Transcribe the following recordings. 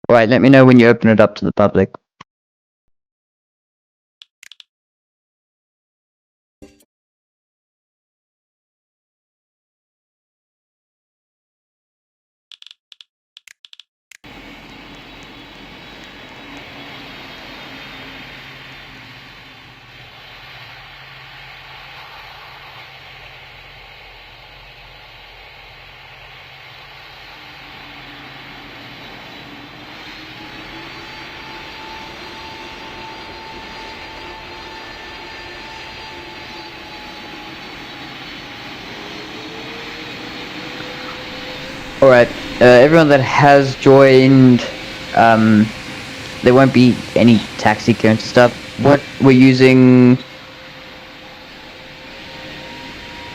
Alright, let me know when you open it up to the public. Alright, everyone that has joined, there won't be any taxi clearance stuff. What we're using...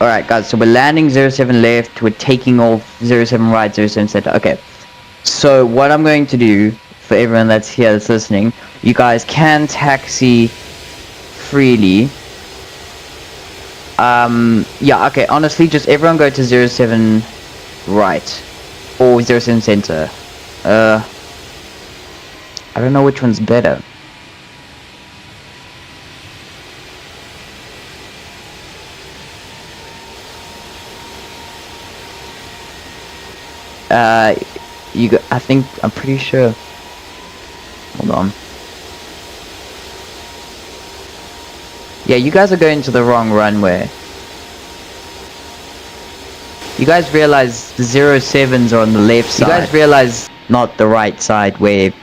Alright guys, so we're landing 07 left, we're taking off 07 right, 07 center. Okay, so what I'm going to do, for everyone that's here that's listening, you guys can taxi freely. Yeah, okay, honestly, just everyone go to 07 right. Or 07 center. I don't know which one's better. I'm pretty sure. Hold on. Yeah, you guys are going to the wrong runway. You guys realize the 07s are on the left side. You guys realize not the right side where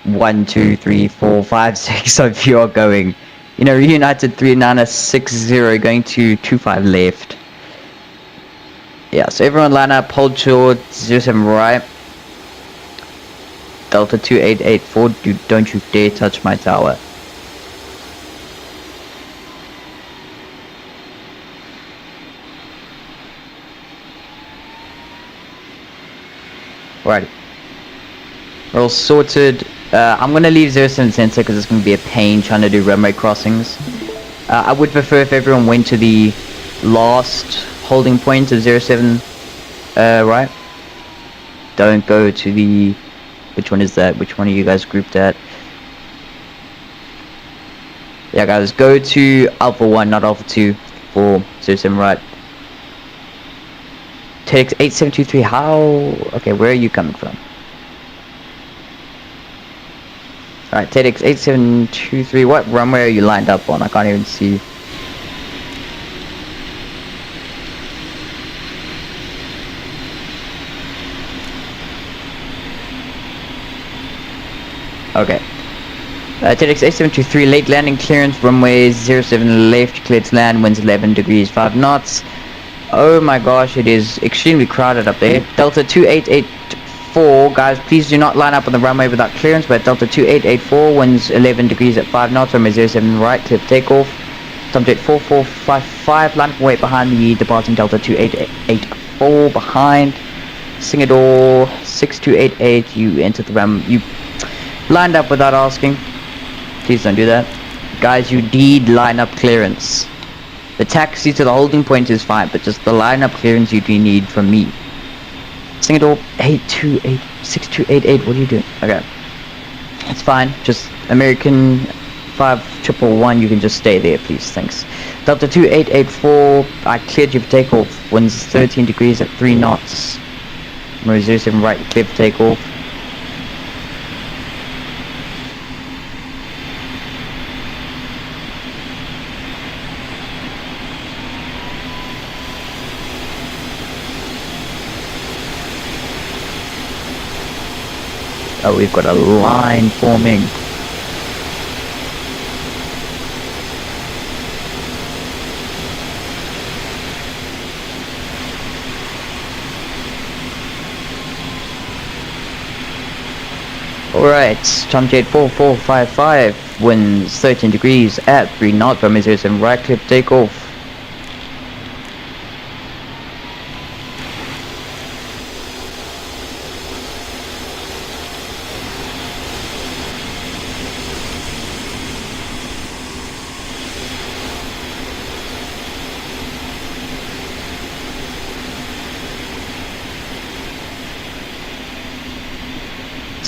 1, 2, 3, 4, 5, 6 of you are going. You know, Reunited 3960 going to 25 left. Yeah, so everyone line up, hold short, 07 right. Delta 2884, don't you dare touch my tower. Right. We're all sorted. I'm gonna leave 07 center because it's gonna be a pain trying to do runway crossings. I would prefer if everyone went to the last holding point of 07 right. Don't go to the... Which one is that? Which one are you guys grouped at? Yeah guys, go to Alpha 1, not Alpha 2 for 07 right. TEDx 8723, how... Okay, where are you coming from? Alright, TEDx 8723, what runway are you lined up on? I can't even see. Okay. TEDx 8723, late landing clearance, runway 07 left, cleared to land, winds 11 degrees, 5 knots. Oh my gosh, it is extremely crowded up there. Delta 2884, guys, please do not line up on the runway without clearance. But Delta 2884, winds 11 degrees at 5 knots, runway 07 right, clear for takeoff. Subject 4455, line up, wait behind the departing Delta 2884, behind. Singapore 6288, you entered the ram, you lined up without asking. Please don't do that. Guys, you need line up clearance. The taxi to the holding point is fine, but just the line-up clearance you do need from me. Singapore 6288, what are you doing? Okay. It's fine, just American 5111, you can just stay there, please, thanks. Delta 2884, I cleared you for takeoff. Winds 13 degrees at 3 knots. Runway 07 right, clear for takeoff. Oh, we've got a line forming. Alright, Tomjade 4455, winds 13 degrees at 3 knots, runway 07 right, clear for takeoff.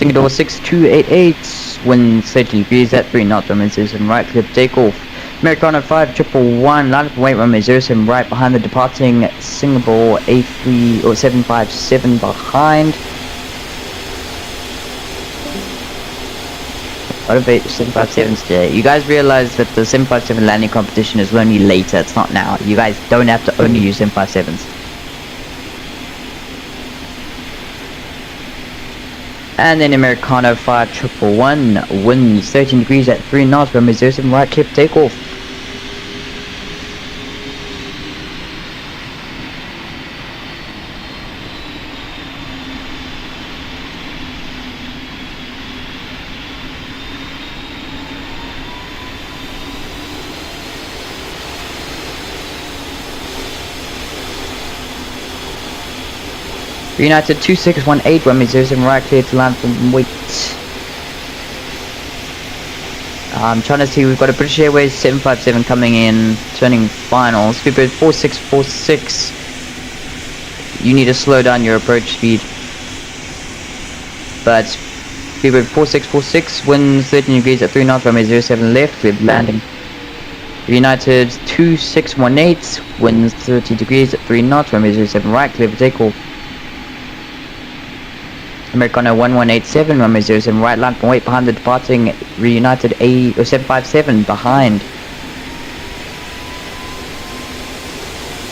Singapore 6288, winds 30 degrees at 3 knots, runway 07 right, clear for takeoff. Americano 5111, line up and wait, runway 07 right behind the departing Singapore A3 or 757 behind. What about 757s today? You guys realize that the 757 landing competition is only later, it's not now. You guys don't have to only use 757s. And then Americano 5111, winds 13 degrees at 3 knots, runway 07 right, clear for takeoff. United 2618, runway 07 right, clear to land from wait. I'm trying to see, we've got a British Airways 757 coming in, turning final. Speedbird 4646. You need to slow down your approach speed. But Speedbird 4646, winds 13 degrees at 3 knots, runway 07 left, clear landing. United 2618, winds 30 degrees at 3 knots, runway 07 right, clear for takeoff. Americano 1187, runway 07 right, land and wait behind the departing Reunited A757 behind.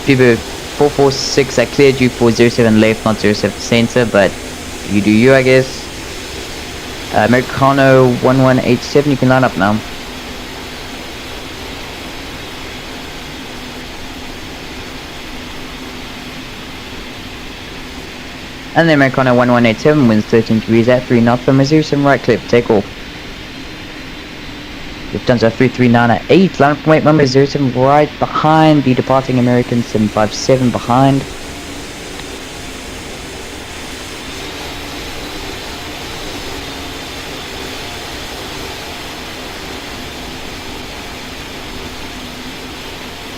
Speedbird 446, I cleared you for 07 left, not 07 center, but you do you, I guess. Americano 1187, you can line up now. And the Americano 1187, winds 13 degrees at 3 knots, from 07 right, clear for takeoff. Lufthansa 3398, line up and wait, runway 07 right behind the departing American 757 behind.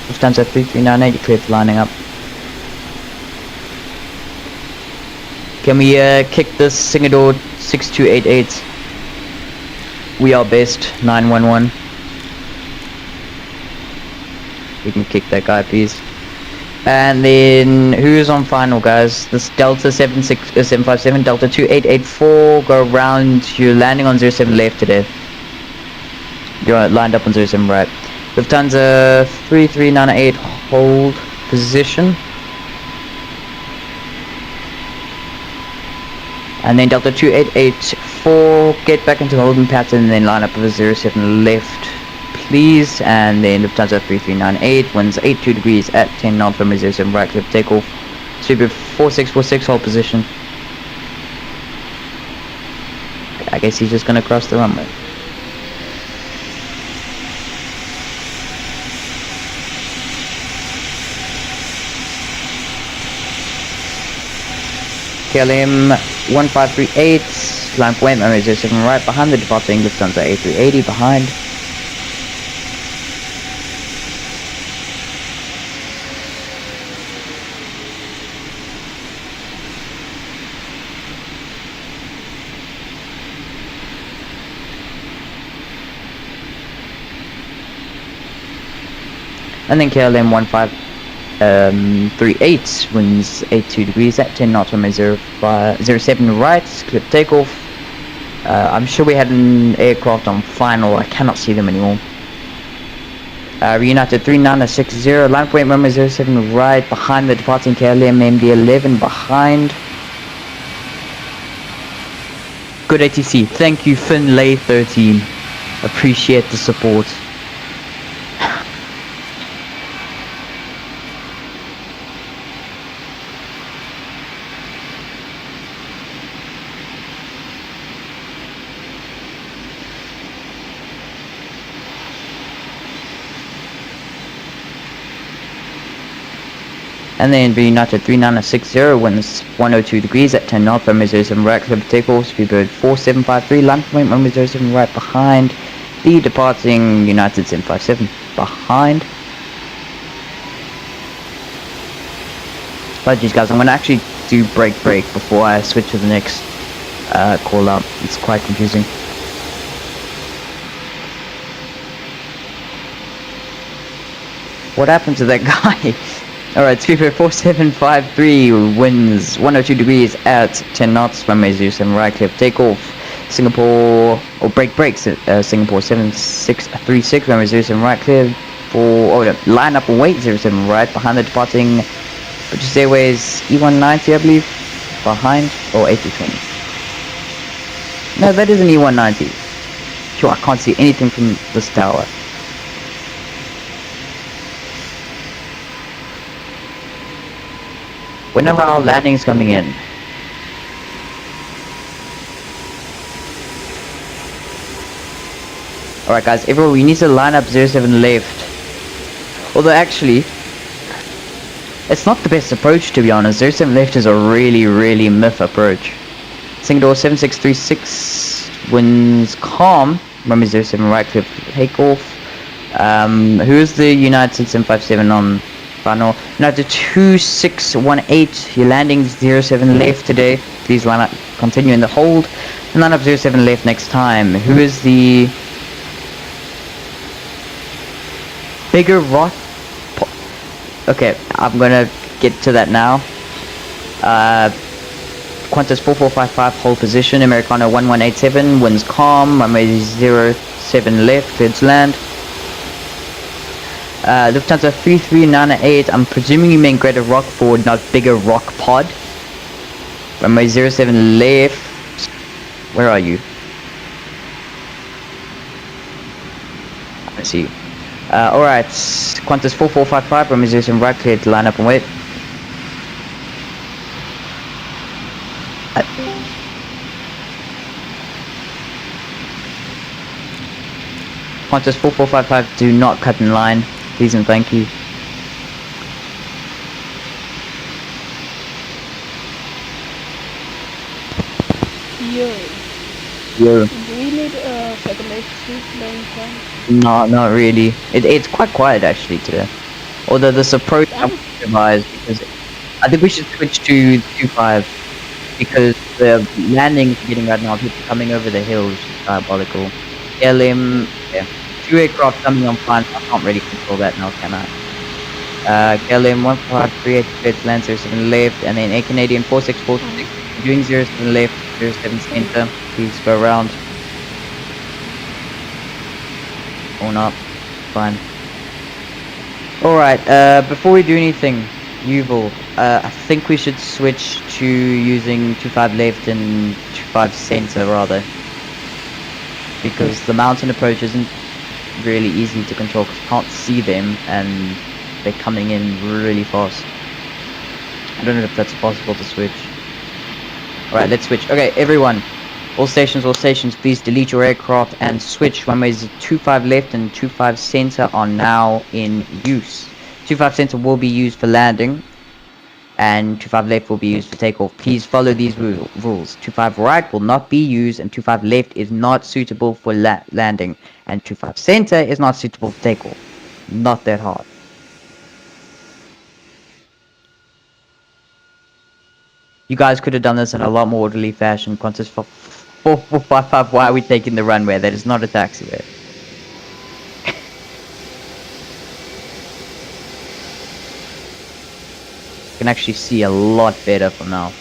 Lufthansa 3398, you're clear for lining up. Can we kick this Singapore 6288? We are best 911. We can kick that guy, please. And then who's on final, guys? This Delta 757, Delta 2884. Go around. You're landing on 07 left today. You're lined up on 07 right. Lufthansa 3398, hold position. And then Delta 2884, get back into the holding pattern and then line up with 07 left, please. And then Lufthansa 3398, winds 82 degrees at 10 knots, from 07 right, clear for takeoff. Super 4646, hold position. I guess he's just gonna cross the runway. KLM 1538, line point, runway 07 right behind the departing Lufthansa A380 behind. And then KLM 1538, winds 82 degrees at 10 knots, runway 07 right, clear takeoff. I'm sure we had an aircraft on final, I cannot see them anymore. Reunited 3960, line point, runway 07 right behind the departing KLM MD11 behind. Good ATC, thank you Finlay 13, appreciate the support. And then United 3960, winds 102 degrees at 10 knots, runway 07 right, clear for takeoff. Speedbird 4753, land point, runway 07 right behind the departing United 757 behind. Apologies guys, I'm going to actually do break before I switch to the next call out. It's quite confusing. What happened to that guy? Alright, Speedbird 4753 winds 102 degrees at 10 knots, runway 07 right, clear for takeoff. Singapore, or brakes, Singapore 7636, runway 07 right, clear for, line up and wait 07 right, behind the departing British Airways E190, I believe, behind, or A320. No, that is an E190. Sure, I can't see anything from this tower. When are our landings coming in? Alright guys, everyone, we need to line up 07 left. Although actually, it's not the best approach to be honest. 07 left is a really myth approach. Singapore 7636 winds calm. Runway 07 right, clear for takeoff. Who is the United 757 on final? United 2618. You're landing 07 left today. Please line up, continue in the hold. And line up 07 left next time. Who is the bigger rock? Okay, I'm gonna get to that now. Qantas 4455, hold position. Americano 1187, winds calm. Runway 07 left, cleared to land. Lufthansa 3398, I'm presuming you mean greater rock forward, not bigger rock pod. Runway 07 left. Where are you? I see. Alright, Qantas 4455, runway 07 right, cleared to line up and wait. Qantas 4455, do not cut in line, please and thank you. Yo. Do we need satellite street line time? No, not really. It's quite quiet actually today. Although this approach I'm optimized because I think we should switch to 25 because the landings we're getting right now, people coming over the hills, is diabolical. LM, yeah. 2 aircraft coming on fine. I can't really control that now, can I? KLM 1538 cleared to land 07 left, and then Air Canadian 4646 doing 07 left, 07 center. Please go around. Or not. Fine. Alright, before we do anything, Yuval, I think we should switch to using 25 left and 25 center rather. Because the mountain approach isn't really easy to control because you can't see them and they're coming in really fast. I don't know if that's possible to switch. Alright, let's switch. Okay, everyone. All stations, please delete your aircraft and switch. Runways 25 left and 25 center are now in use. 25 center will be used for landing and 25 left will be used for takeoff. Please follow these rules. 25 right will not be used and 25 left is not suitable for landing and 25 center is not suitable for takeoff. Not that hard. You guys could have done this in a lot more orderly fashion. Qantas 4455, why are we taking the runway? That is not a taxiway. You can actually see a lot better from now.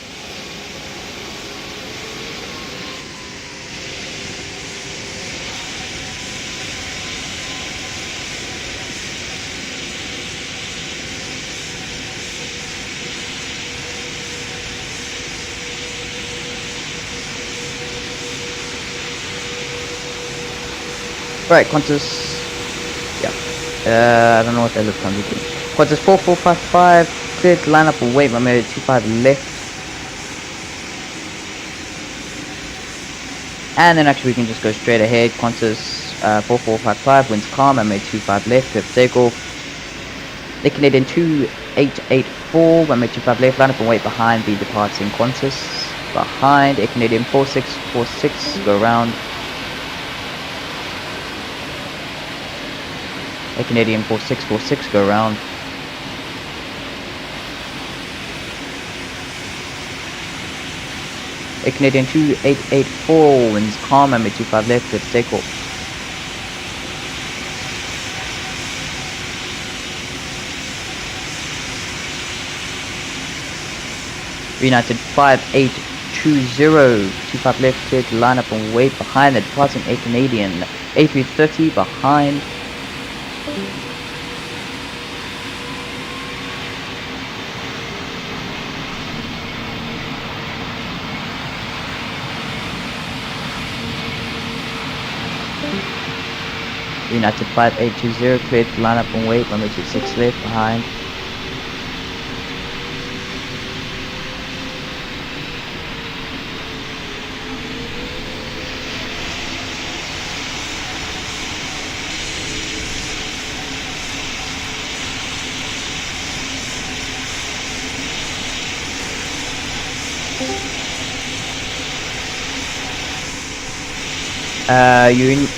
Right, Qantas, yeah, I don't know what that looks like. Qantas 4455, clear to line up and wait, runway 25 left. And then actually we can just go straight ahead. Qantas 4455, winds calm, runway 25 left, clear for takeoff. The Canadian 2884, runway 25 left, line up and wait behind the departing Qantas. Behind, Air Canadian 4646, go around. Air Canadian 4646, go around. A Canadian 2884, winds calm, runway 25 left, clear for takeoff. United 5820, 25 left, clear to line up and wait behind the departing A Canadian. A330 behind. United 5820, clear to line up and wait, runway 26 left behind.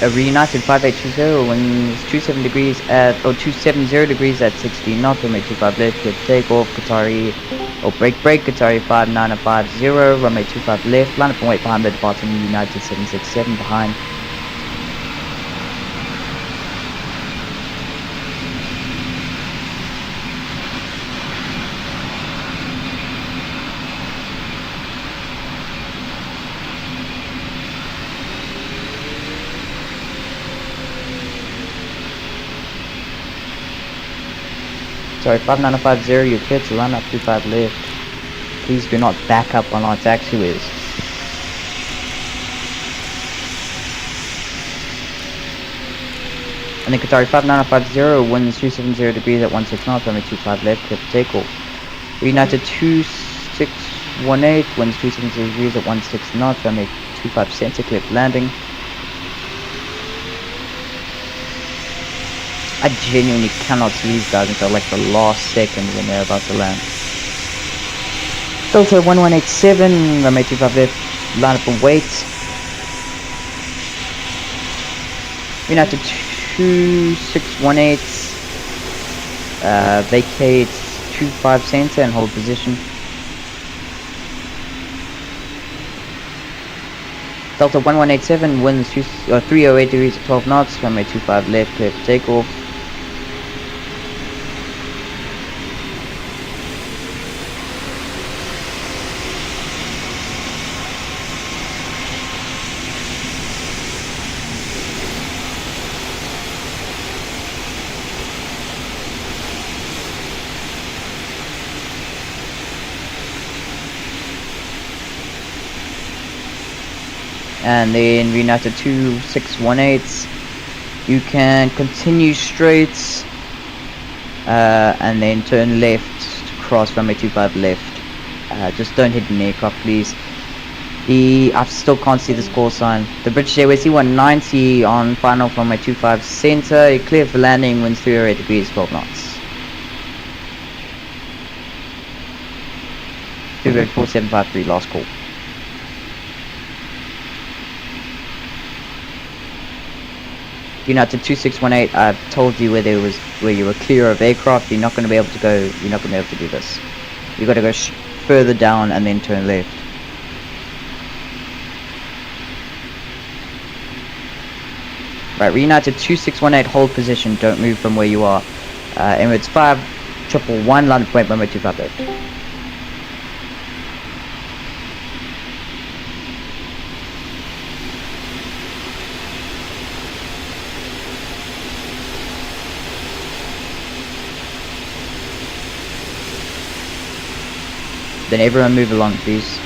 Reunited 5820, winds 27 degrees at, or 270 degrees at 60 knots, runway 25 left, clear for takeoff. Qatari, break, Qatari 5950, runway 25 left, line up and wait behind the departing United 767 behind. Sorry, 5950, you're clear to line up 25 left. Please do not back up on our taxiways. And then Qatari 5950, winds 270 degrees at 16 knots, runway 25 left, clear for takeoff. United 2618, winds 270 degrees at 16 knots, runway 25 center, clear for landing. I genuinely cannot see these guys until like the last second when they're about to land. Delta 1187, runway 25 left, line up and wait. United 2618, vacate 25 center and hold position. Delta 1187, winds 308 degrees at 12 knots, runway 25 left, clear for takeoff. And then United 2618, you can continue straight and then turn left to cross runway 25 left. Just don't hit an aircraft, please. I still can't see this call sign. The British Airways C190 on final runway 25 center, clear for landing, winds 308 degrees, 12 knots. 4753, last call. United 2618, I've told you where you were clear of aircraft. You're not going to be able to go. You're not going to be able to do this. You got to go further down and then turn left. Right, Reunited 2618, hold position. Don't move from where you are. Emirates 5111, land point runway 25 left. Then everyone move along, please.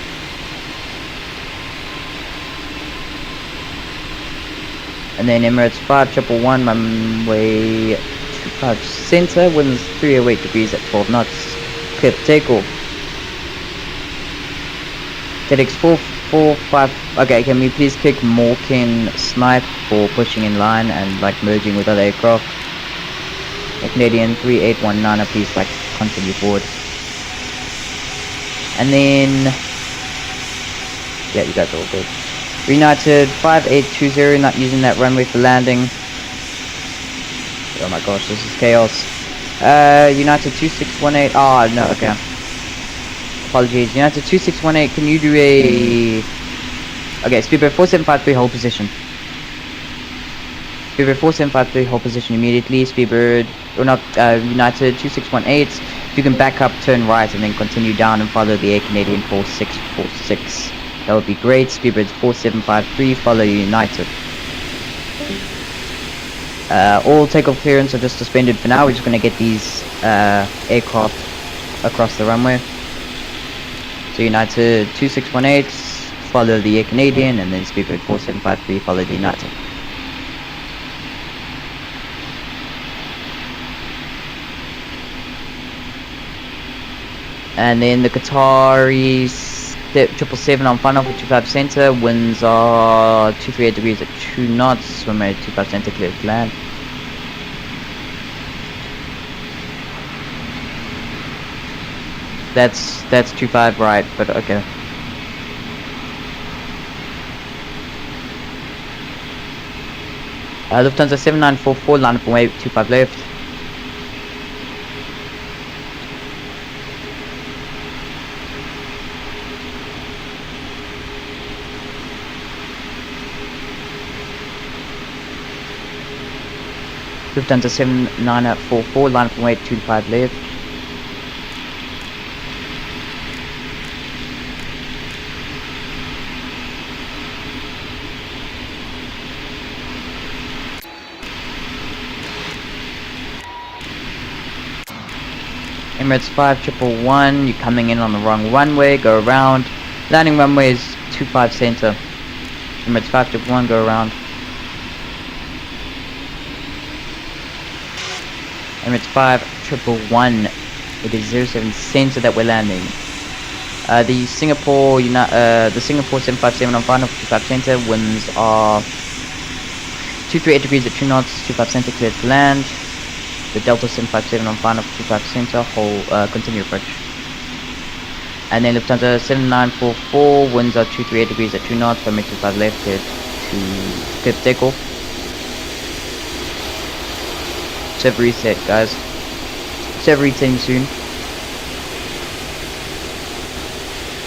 And then Emirates 5111, runway 25 center, winds 308 degrees at 12 knots, clear for takeoff. TEDx 445, okay, can we please click Morkin Snipe for pushing in line and like merging with other aircraft? A Canadian 3819, please like continue forward. And then, yeah, you guys are all good. Reunited 5820, not using that runway for landing. Oh my gosh, this is chaos. United 2618, oh no, okay. apologies. United 2618, can you do a... Okay, speedbird 4753, hold position. Speedbird 4753, hold position immediately. Speedbird, or not, United 2618, if you can back up, turn right, and then continue down and follow the Air Canadian 4646. That would be great. Speedbird 4753, follow United. All takeoff clearance are just suspended for now. We're just going to get these aircraft across the runway. So United 2618, follow the Air Canadian, and then Speedbird 4753, follow the United. And then the Qatari 777 on final for 25 center, winds are 238 degrees at 2 knots, swim rate 25 center, clear to land. That's 25 right, but okay. Lufthansa 7944, line up and wait, 25 left. Lufthansa 7944, line up and wait, 25 left. Emirates 5111, you're coming in on the wrong runway, go around. Landing runway is 25 center. Emirates 5111, go around. Emirates 5111, it is 07 center that we're landing. The Singapore 757 on final for 25 center, winds are 238 degrees at 2 knots, 25 center clear to land. The Delta 757 on final for 25 center, hold, continue approach. And then Lufthansa 7944, winds are 238 degrees at 2 knots, 5 left, clear to takeoff. Server reset, guys. Server resetting soon.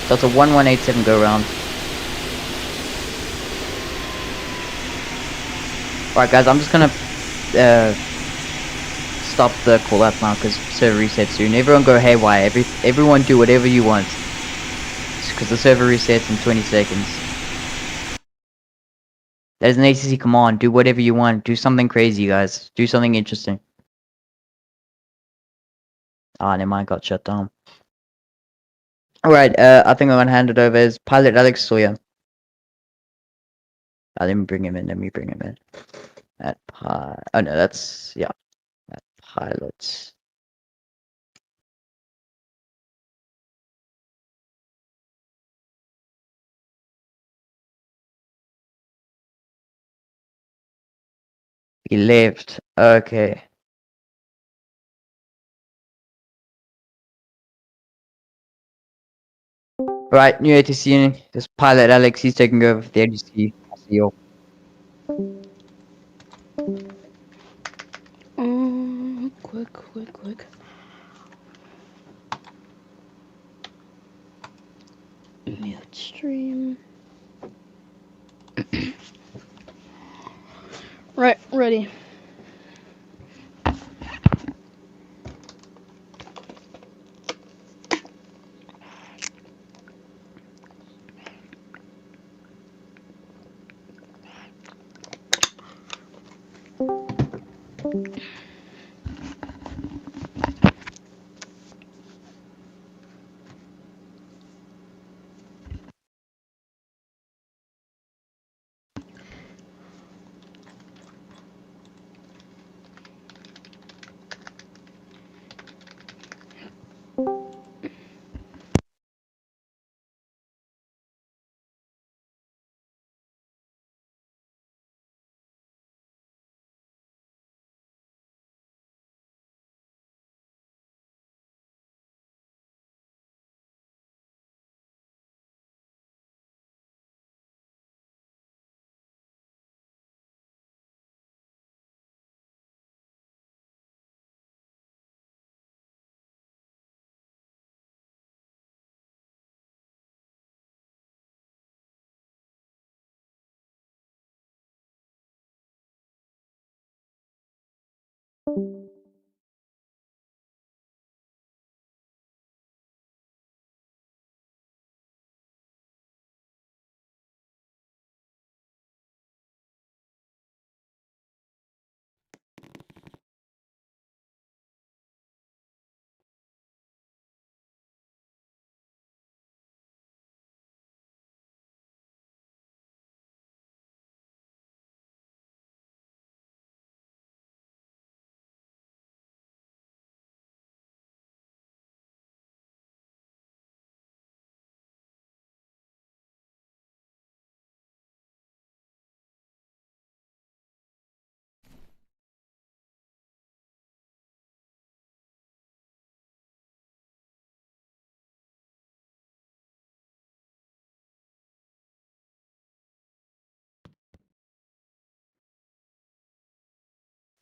Delta 1187, go around. Alright guys, I'm just gonna stop the call out now because server reset soon. Everyone go haywire. Everyone do whatever you want. Because the server resets in 20 seconds. There's an ACC command. Do whatever you want. Do something crazy, guys. Do something interesting. Ah, never mind. Got shut down. Alright, I think I'm gonna hand it over as Pilot Alex Sawyer. Let me bring him in. Oh no, that's... yeah. At Pilot. He left. Okay. Right, new ATC unit. This Pilot Alex, he's taking over the ATC. I'll see you all. Quick. Mute stream. Right, ready.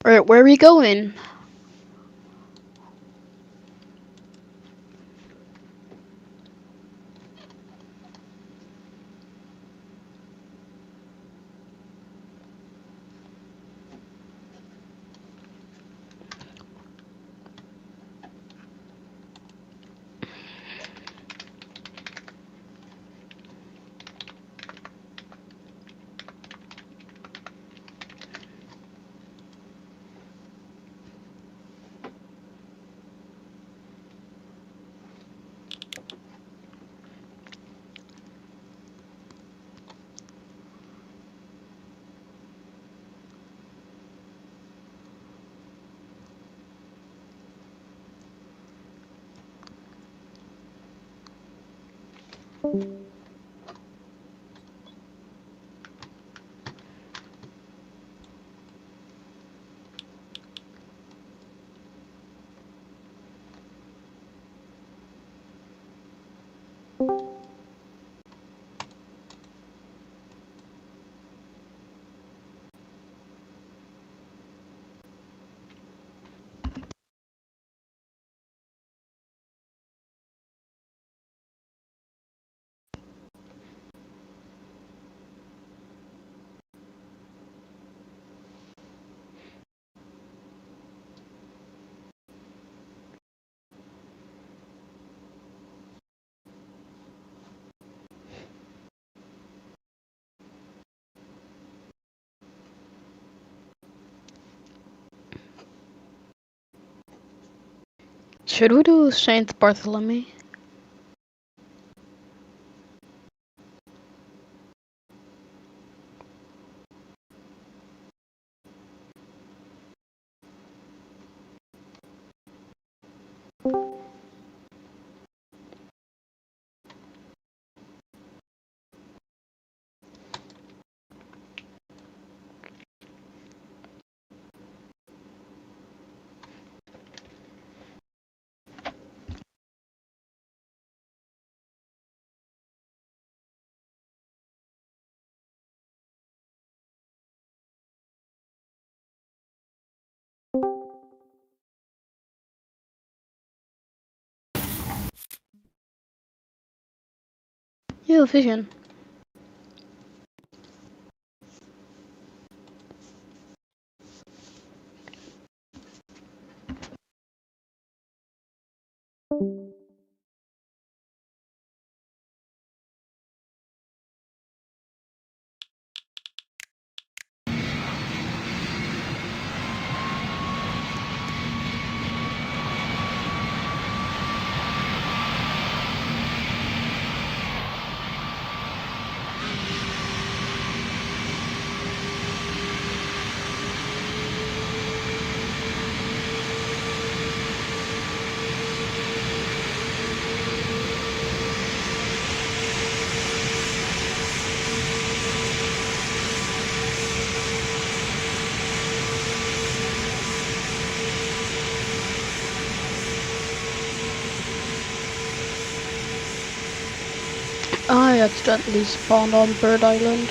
Alright, where are we going? Should we do Saint Bartholomew? Yeah, vision. I accidentally spawned on Bird Island.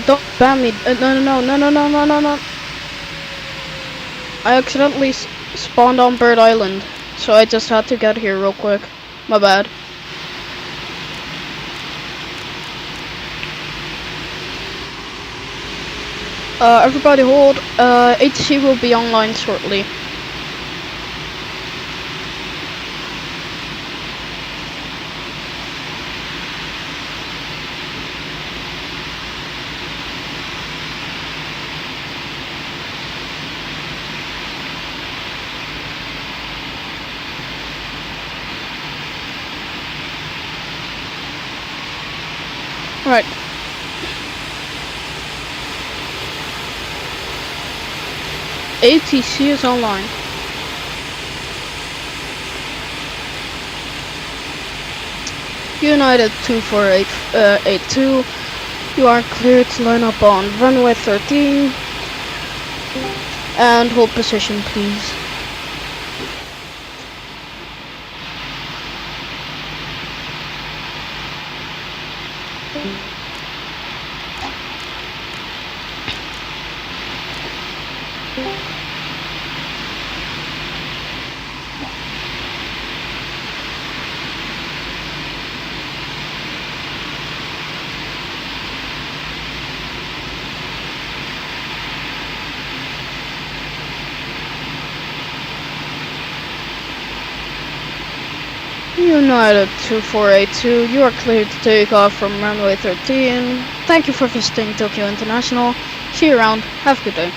Don't ban me. No. I accidentally spawned on Bird Island, so I just had to get here real quick. My bad. Everybody hold. HC will be online shortly. Right. ATC is online. United 24882. You are cleared to line up on runway 13 and hold position, please. United 2482, you are cleared to take off from runway 13. Thank you for visiting Tokyo International. See you around. Have a good day.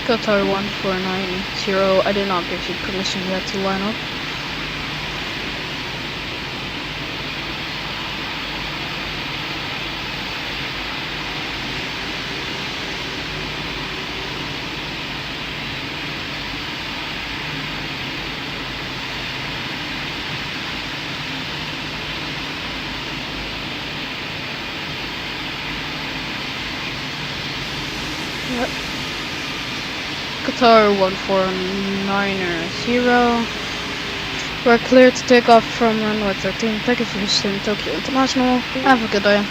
Qatar 1490, I did not give you permission yet to line up. Yep. Qatar 1490, we're clear to take off from runway 13. Thank you for visiting Tokyo International. Have a good day.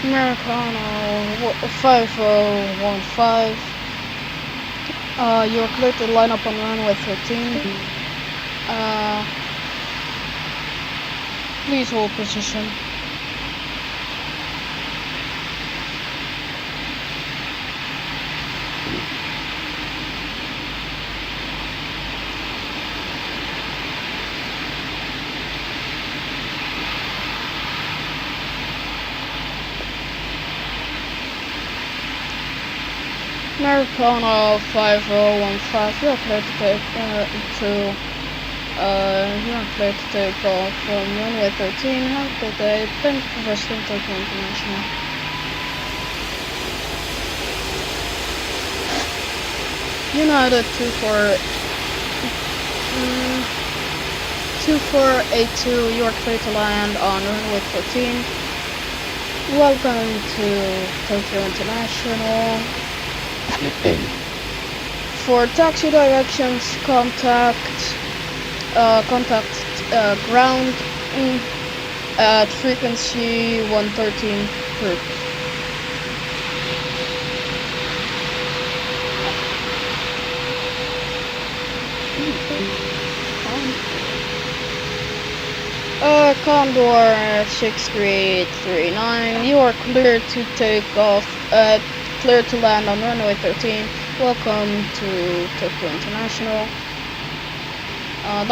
Americano 5015. You're clear to line up on runway 13. Please hold position. Maricona 5015, you're clear to take off from runway 13. Have a good day. Thank you for visiting Tokyo International. United 2482, you are clear to land on runway 14. Welcome to Tokyo International. For taxi directions, contact ground at frequency 113 group. Condor 6339, you are clear to take off, clear to land on runway 13. Welcome to Tokyo International. Don't